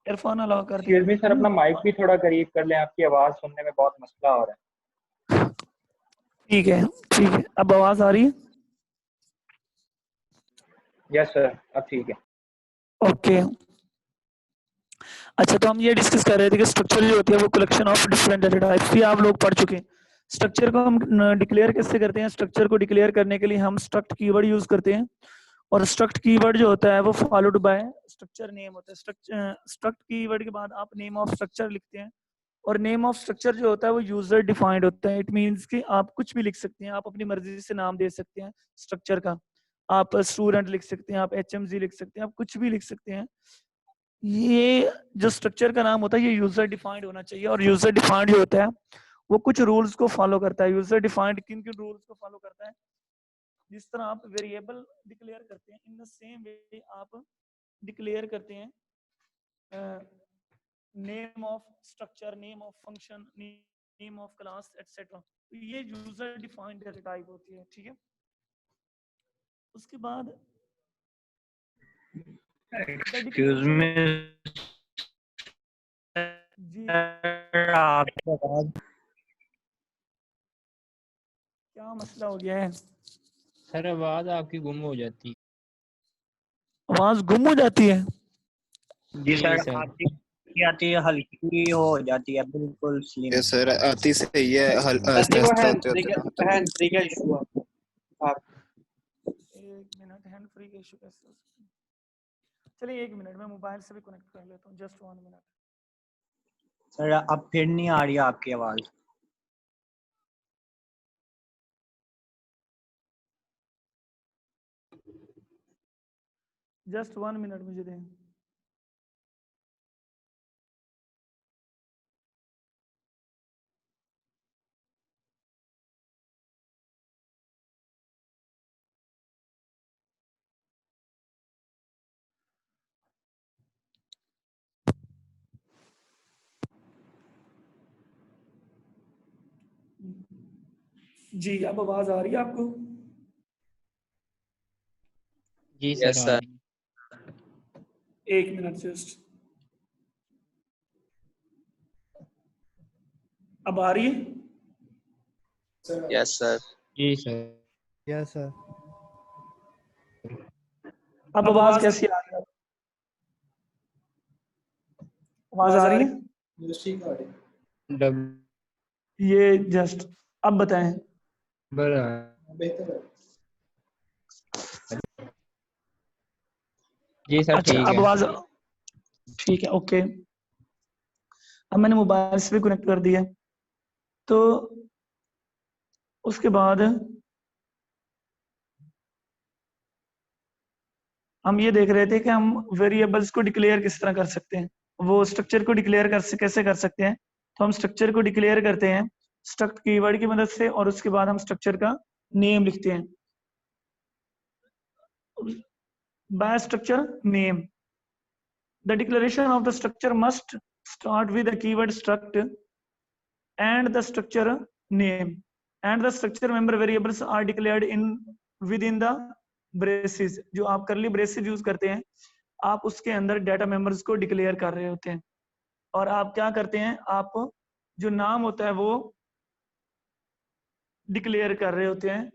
Irfan allow कर दिया excuse me sir, है ना। अपना माइक भी थोड़ा करीब कर लें, आपकी आवाज सुनने में बहुत मसला हो रहा है। ठीक है ठीक है, अब आवाज आ रही है? यस सर, अब ठीक है। ओके। अच्छा, तो हम ये डिस्कस कर रहे थे कि स्ट्रक्चर जो होती है वो collection of different data types, ये आप लोग पढ़ चुके हैं। स्ट्रक्चर को हम डिक्लेयर कैसे करते हैं? स्ट्रक्चर को डिक्लेयर करने के लिए हम स्ट्रक्ट कीवर्ड यूज करते हैं, और स्ट्रक्ट कीवर्ड जो होता है वो फॉलोड बाय स्ट्रक्चर नेम होता है। स्ट्रक्ट कीवर्ड के बाद आप नेम ऑफ स्ट्रक्चर लिखते हैं, और नेम ऑफ स्ट्रक्चर जो होता है वो यूजर डिफाइंड होता है। इट मींस कि आप कुछ भी लिख सकते हैं, आप अपनी मर्जी से नाम दे सकते हैं स्ट्रक्चर का। आप स्टूडेंट लिख सकते हैं, आप एचएमजी लिख सकते हैं, आप कुछ भी लिख सकते हैं। ये जो स्ट्रक्चर का नाम होता है ये यूजर डिफाइंड होना चाहिए, और यूजर डिफाइंड जो होता है वो कुछ रूल्स को फॉलो करता है। यूजर डिफाइंड किन किन रूल्स को फॉलो करता है? जिस तरह आप वेरिएबल डिक्लेयर करते हैं, इन द सेम वे आप डिक्लेयर करते हैं name of structure, name of function, name of class etcetera. तो ये यूजर डिफाइंड डेटा टाइप होती है, ठीक है। उसके बाद the excuse declaration me of जी आपकी आवाज, क्या मसला हो गया है? सर आवाज आपकी गुम हो जाती है। आवाज गुम हो जाती है? जी सर, आती है, हल्की हो जाती है, बिल्कुल स्लिम। यस सर, आती सही है, आहिस्ता वो आहिस्ता हैंड होते फ्री होते का ना। हैंड फ्री का इशू है आप। एक मिनट, हैंड फ्री का इशू कैसे हो सकता है? चलिए एक मिनट, मैं मोबाइल से भी कनेक्ट कर लेता हूँ, जस्ट 1 मिनट। सर अब फिर नहीं आ रही आपकी आवाज। जस्ट 1 मिनट मुझे दें। जी, अब आवाज आ रही है आपको? जी सर, आ रही है। एक मिनट जस्ट। अब आ रही है? Yes sir. जी सर। Yes sir. अब आवाज कैसी आ रही है? आवाज आ रही है? डबल ये जस्ट अब बताएं। जी सर, अच्छा, ठीक अब है। आवाज ठीक है, ओके। अब मैंने मोबाइल से भी कनेक्ट कर दिया, तो उसके बाद हम ये देख रहे थे कि हम वेरिएबल्स को डिक्लेयर किस तरह कर सकते हैं, वो स्ट्रक्चर को डिक्लेयर कैसे कर सकते हैं। तो हम स्ट्रक्चर को डिक्लेयर करते हैं स्ट्रक्ट कीवर्ड की मदद से, और उसके बाद हम स्ट्रक्चर का नेम लिखते हैं by structure name. The declaration of the structure must start with the keyword struct and the structure name, and the structure member variables are declared in within the braces। जो आप करली braces use करते हैं, आप उसके अंदर data members को declare कर रहे होते हैं। और आप क्या करते हैं, आप जो नाम होता है वो डिक्लेयर कर रहे होते हैं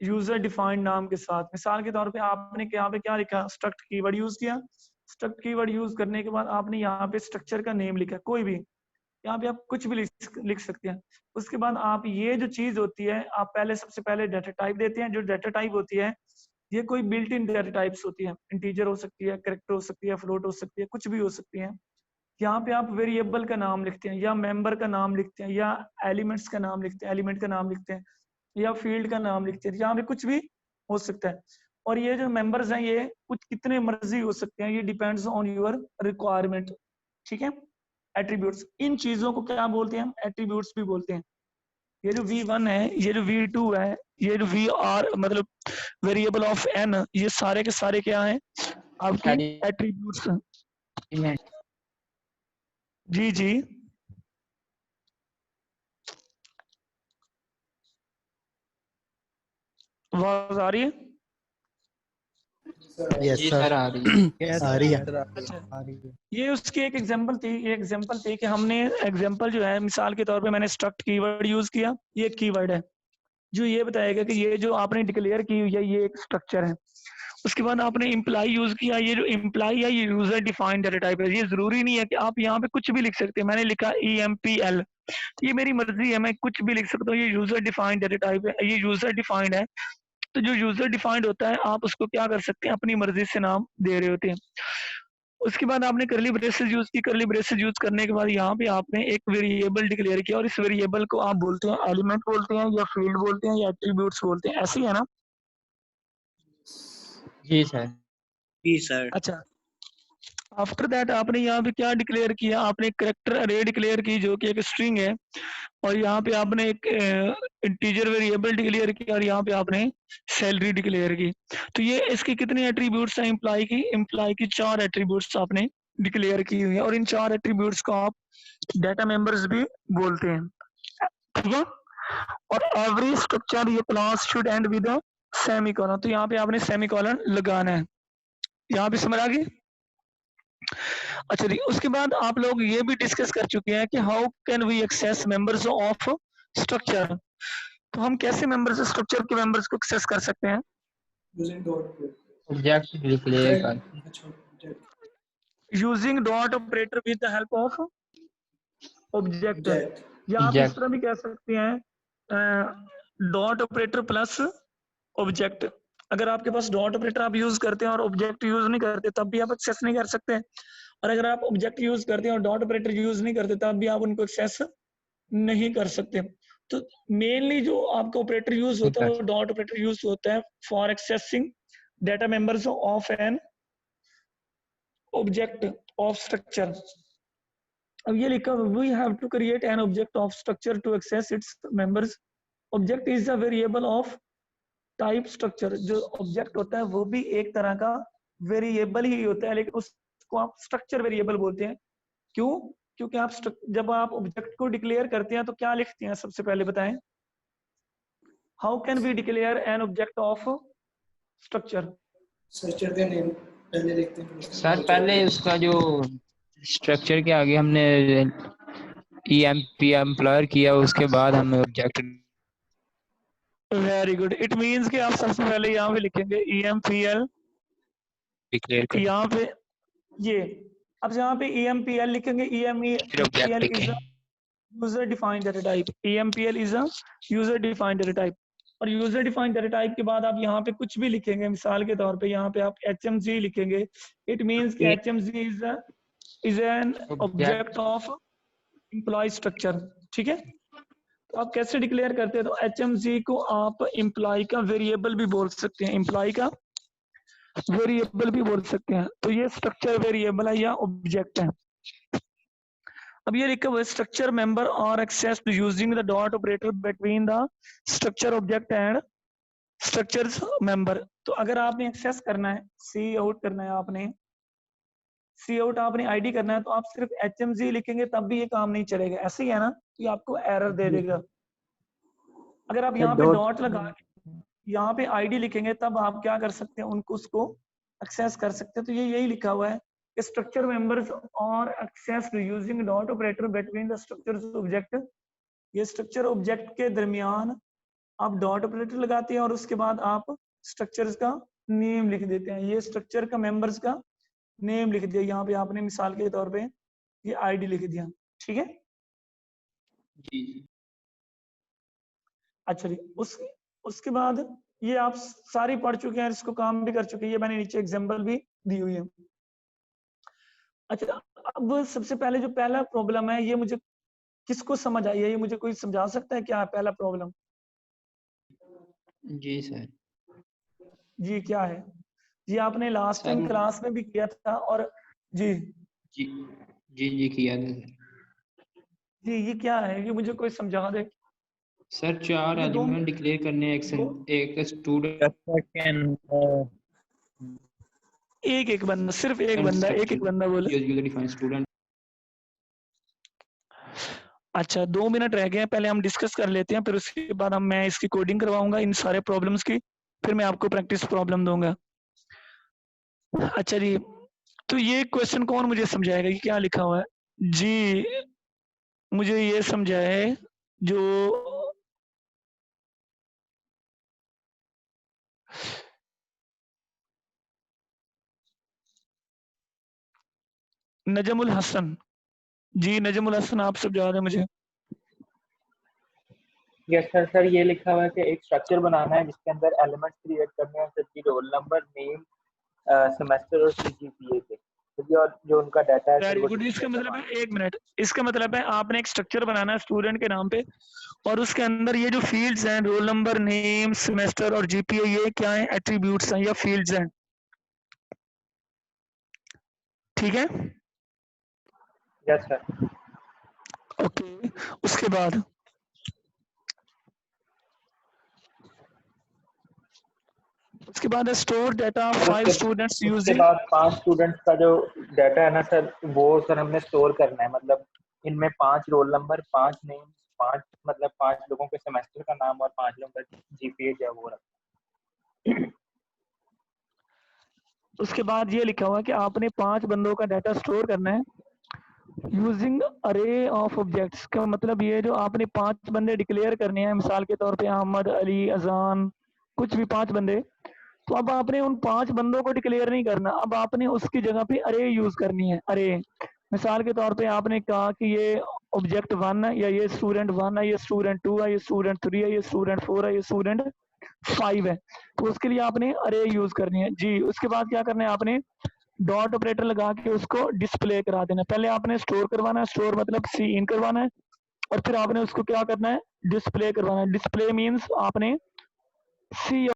यूजर डिफाइंड नाम के साथ। मिसाल के तौर पे आपने यहाँ पे क्या लिखा, स्ट्रक्ट कीवर्ड यूज किया। स्ट्रक्ट कीवर्ड यूज करने के बाद आपने यहाँ पे स्ट्रक्चर का नेम लिखा, कोई भी, यहाँ पे आप कुछ भी लिख सकते हैं। उसके बाद आप ये जो चीज होती है, आप पहले सबसे पहले डाटा टाइप देते हैं। जो डाटा टाइप होती है ये कोई बिल्ट इन डाटा टाइप्स होती है, इंटीजर हो सकती है, कैरेक्टर हो सकती है, फ्लोट हो सकती है, कुछ भी हो सकती है। यहाँ पे आप वेरिएबल का नाम लिखते हैं, या मेंबर का नाम लिखते हैं, या एलिमेंट्स का नाम लिखते हैं, एलिमेंट का नाम लिखते हैं, या फील्ड का नाम लिखते हैं। यहाँ पे कुछ भी हो सकता है। और ये जो मेंबर्स हैं ये कुछ कितने मर्जी हो सकते हैं, ये डिपेंड्स ऑन योर रिक्वायरमेंट, ठीक है। एट्रीब्यूट्स, इन चीजों को क्या बोलते हैं हम, एट्रीब्यूट्स भी बोलते हैं। ये जो V1 है, ये जो V2 है, ये जो VR मतलब वेरिएबल ऑफ n, ये सारे के सारे क्या हैं, आपके एट्रीब्यूट्स। जी जी, आवाज आ रही है? यस जी सर सर आ रही है। आ रही है। अच्छा, ये उसकी एक एग्जांपल थी कि हमने एग्जांपल जो है मिसाल के तौर पे मैंने स्ट्रक्ट कीवर्ड यूज किया, ये एक कीवर्ड है जो ये बताएगा कि ये जो आपने डिक्लेयर की हुई है ये एक स्ट्रक्चर है। उसके बाद आपने इम्प्लाई यूज किया, ये जो इम्प्लाई है ये यूजर डिफाइंड डाटा टाइप है। ये जरूरी नहीं है कि आप यहाँ पे कुछ भी लिख सकते हैं। मैंने लिखा EMPL, ये मेरी मर्जी है, मैं कुछ भी लिख सकता हूँ। ये यूजर डिफाइंड डाटा टाइप है, ये यूजर डिफाइंड है। तो जो यूजर डिफाइंड होता है आप उसको क्या कर सकते हैं, अपनी मर्जी से नाम दे रहे होते हैं। उसके बाद आपने करली ब्रेसेस यूज की, करली ब्रेसेस यूज करने के बाद यहाँ पे आपने एक वेरिएबल डिक्लेयर किया और इस वेरिएबल को आप बोलते हैं एलिमेंट बोलते हैं या फील्ड बोलते हैं या एट्रीब्यूट्स बोलते हैं, ऐसे ही है ना? जी सर। जी सर। अच्छा, आफ्टर दैट आपने यहाँ पे क्या डिक्लेयर किया, आपने कैरेक्टर अरे डिक्लेयर की जो कि एक स्ट्रिंग है, और यहाँ पे आपने एक इंटीजर वेरिएबल डिक्लेयर किया और यहाँ पे आपने सैलरी डिक्लेयर की। तो ये इसके कितने एट्रीब्यूट्स हैं इम्प्लाई की 4 एट्रीब्यूट्स आपने डिक्लेयर की हुई है, और इन 4 एट्रीब्यूट्स को आप डाटा मेंबर्स भी बोलते हैं, ठीक है? और एवरी स्ट्रक्चर ये class should and with a semicolon, तो यहाँ पे आपने सेमीकोलन लगाना है। यहाँ पे समझ आ गई? अच्छा जी, उसके बाद आप लोग ये भी डिस्कस कर चुके हैं कि how can we access members of structure. तो हम कैसे मेंबर्स स्ट्रक्चर के मेंबर्स को एक्सेस कर सकते हैं? ऑब्जेक्ट डिक्लेयर कर using dot operator with the help of object, या आप इस Object. तरह भी कह सकते हैं डॉट ऑपरेटर प्लस ऑब्जेक्ट। अगर आपके पास डॉट ऑपरेटर आप यूज करते हैं और ऑब्जेक्ट यूज नहीं करते तब भी आप एक्सेस नहीं कर सकते, और अगर आप ऑब्जेक्ट यूज करते हैं और डॉट ऑपरेटर यूज नहीं करते तब भी आप उनको एक्सेस नहीं कर सकते। तो मेनली जो आपका ऑपरेटर यूज होता है वो डॉट ऑपरेटर यूज होता है for accessing data members of an object of structure. अब ये लिखा we have to create an object of structure to access its members. Object is a variable of type structure. जो object होता है वो भी एक तरह का वेरिएबल ही होता है, लेकिन उसको आप स्ट्रक्चर वेरिएबल बोलते हैं। क्यों? क्योंकि आप जब आप ऑब्जेक्ट को डिक्लेयर करते हैं तो क्या लिखते हैं, सबसे पहले बताएं। How can we declare an object of structure? Structure का नेम पहले लिखते हैं। सर पहले उसका जो स्ट्रक्चर के आगे हमने EMP एम्प्लॉयर किया, उसके बाद हमें object very good, it means कि आप सबसे पहले यहाँ पे लिखेंगे EMPL, डिक्लेयर कर यहाँ पे ये, अब यहाँ पे EMPL लिखेंगे। EMPL is a user defined data type. EMPL is a user defined data type, और यूजर डिफाइंड डाटा टाइप के बाद आप यहाँ पे कुछ भी लिखेंगे। मिसाल के तौर पे यहाँ पे आप HMG लिखेंगे। इट मींस कि HMG is an object of employ structure, ठीक है? तो आप कैसे डिक्लेयर करते हैं? तो HMG को आप एम्प्लॉय का वेरिएबल भी बोल सकते हैं, एम्प्लॉय का वेरिएबल भी बोल सकते हैं। तो ये स्ट्रक्चर वेरिएबल है या ऑब्जेक्ट है। अब ये लिखा हुआ है स्ट्रक्चर मेंबर और access using the dot operator between the structure object and structure's member. तो अगर आपने एक्सेस करना है, सी आउट करना है, आपने सी आउट आपने आईडी करना है, तो आप सिर्फ HMG लिखेंगे तब भी ये काम नहीं चलेगा, ऐसे ही है ना? ये आपको एरर दे देगा। अगर आप यहाँ पे डॉट लगा के यहाँ पे आईडी लिखेंगे तब आप क्या कर सकते हैं, उनको उसको एक्सेस कर सकते हैं। तो ये यही लिखा हुआ है, स्ट्रक्चर मेंबर्स और access using dot operator between the structure's object. ये स्ट्रक्चर ऑब्जेक्ट के दरमियान आप डॉट ऑपरेटर लगाते हैं और उसके बाद आप स्ट्रक्चर्स का नेम लिख देते हैं। ये स्ट्रक्चर का मेंबर्स का नेम लिख दिया, यहाँ पे आपने मिसाल के तौर पे ये आईडी लिख दिया, ठीक है? अच्छा जी, उसके बाद ये आप सारी पढ़ चुके हैं, इसको काम भी कर चुके हैं। ये मैंने नीचे एग्जांपल भी दी हुई है। अच्छा, अब सबसे पहले जो पहला प्रॉब्लम है ये मुझे किसको समझ आई है, ये मुझे कोई समझा सकता है क्या है पहला प्रॉब्लम? जी सर। जी क्या है? जी आपने लास्ट टाइम क्लास में भी किया था, और जी जी जी जी किया था सर। जी ये क्या है, ये मुझे कोई समझा दे सर। 4 ये एलिमेंट डिक्लेयर करने एक स्टूडेंट एक बंदा, सिर्फ एक बंदा, एक बंदा बोले। User defined student. अच्छा 2 मिनट रह गए हैं, पहले हम डिस्कस कर लेते हैं, फिर उसके बाद मैं इसकी कोडिंग करवाऊंगा इन सारे प्रॉब्लम्स की, फिर मैं आपको प्रैक्टिस प्रॉब्लम दूंगा। अच्छा जी, तो ये क्वेश्चन कौन मुझे समझाएगा कि क्या लिखा हुआ है? जी, मुझे ये समझाए जो नजमुल हसन। जी, नजमुल हसन आप समझा दें मुझे। Yes sir. सर ये लिखा हुआ है कि एक स्ट्रक्चर बनाना है जिसके अंदर एलिमेंट्स क्रिएट करने हैं जैसे रोल नंबर, नेम, सेमेस्टर और सीजीपीए के, तो और जो उनका डाटा है सर वेरी वो गुड। इसका डिस्प्ले मतलब करवाना है, एक मिनट, इसका मतलब है आपने एक स्ट्रक्चर बनाना है स्टूडेंट के नाम पे और उसके अंदर ये जो फील्ड्स हैं रोल नंबर, नेम, सेमेस्टर और जीपीए, ये क्या है? एट्रीब्यूट्स हैं या फील्ड्स हैं, ठीक है? है। Yes sir. ओके, उसके बाद है स्टोर डाटा सर 5 स्टूडेंट्स उसके यूजिंग। बाद 5 स्टूडेंट्स का जो डाटा है ना सर, वो सर हमने स्टोर करना है। मतलब इनमें 5 रोल नंबर, 5 नेम्स, 5 मतलब 5 लोगों के सेमेस्टर का नाम और 5 लोगों का जीपीए जो है वो रखना। उसके बाद ये लिखा हुआ है कि आपने 5 बंदों का डाटा स्टोर करना है यूजिंग अरे ऑफ ऑब्जेक्ट्स। का मतलब ये जो आपने 5 बंदे डिक्लेयर करने हैं, मिसाल के तौर पे अहमद, अली, अजान, कुछ भी 5 बंदे, तो अब आपने उन 5 बंदों को डिक्लेयर नहीं करना, अब आपने उसकी जगह पे अरे यूज करनी है। अरे मिसाल के तौर पे आपने कहा कि ये ऑब्जेक्ट 1 है, या ये स्टूडेंट 1 है, ये स्टूडेंट 2 है, ये स्टूडेंट 3 है, ये स्टूडेंट 4 है, ये स्टूडेंट 5 है, तो उसके लिए आपने अरे यूज करनी है जी। उसके बाद क्या करना है, आपने डॉट ऑपरेटर लगा के उसको डिस्प्ले करा देना। पहले आपने स्टोर करवाना है, स्टोर मतलब सी इन करवाना है, और फिर आपने उसको क्या करना है, डिस्प्ले करवाना है। डिस्प्ले मीन्स आपने सी